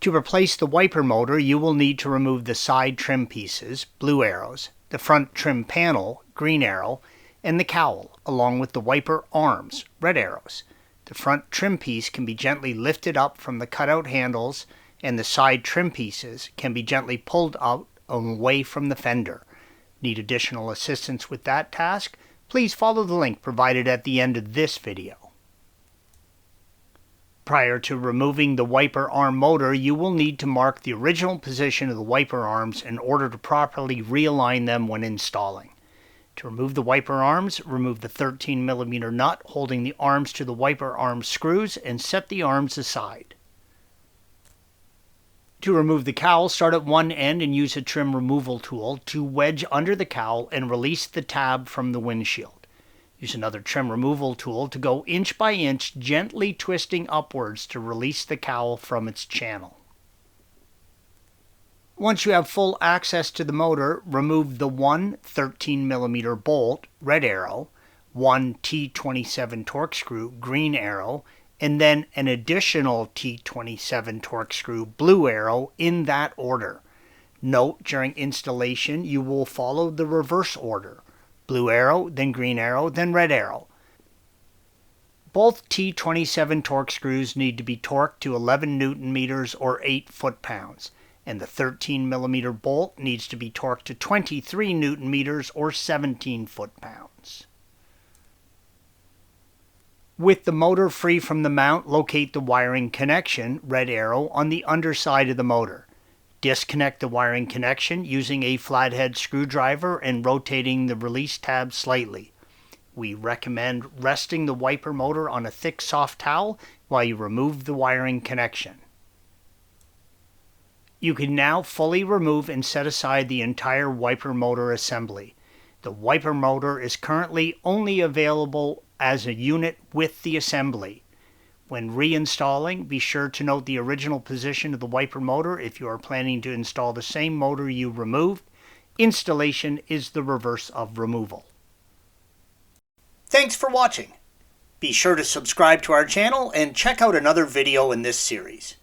To replace the wiper motor, you will need to remove the side trim pieces, blue arrows, the front trim panel, green arrow, and the cowl, along with the wiper arms, red arrows. The front trim piece can be gently lifted up from the cutout handles, and the side trim pieces can be gently pulled out away from the fender. Need additional assistance with that task? Please follow the link provided at the end of this video. Prior to removing the wiper arm motor, you will need to mark the original position of the wiper arms in order to properly realign them when installing. To remove the wiper arms, remove the 13mm nut holding the arms to the wiper arm screws and set the arms aside. To remove the cowl, start at one end and use a trim removal tool to wedge under the cowl and release the tab from the windshield. Use another trim removal tool to go inch by inch, gently twisting upwards to release the cowl from its channel. Once you have full access to the motor, remove the one 13mm bolt, red arrow, one T27 torque screw, green arrow, and then an additional T27 torque screw, blue arrow, in that order. Note, during installation, you will follow the reverse order. Blue arrow, then green arrow, then red arrow. Both T27 torque screws need to be torqued to 11 Newton meters or 8 foot-pounds, and the 13mm bolt needs to be torqued to 23 Newton meters or 17 foot-pounds. With the motor free from the mount, locate the wiring connection, red arrow, on the underside of the motor. Disconnect the wiring connection using a flathead screwdriver and rotating the release tab slightly. We recommend resting the wiper motor on a thick soft towel while you remove the wiring connection. You can now fully remove and set aside the entire wiper motor assembly. The wiper motor is currently only available as a unit with the assembly. When reinstalling, be sure to note the original position of the wiper motor if you are planning to install the same motor you removed. Installation is the reverse of removal. Thanks for watching. Be sure to subscribe to our channel and check out another video in this series.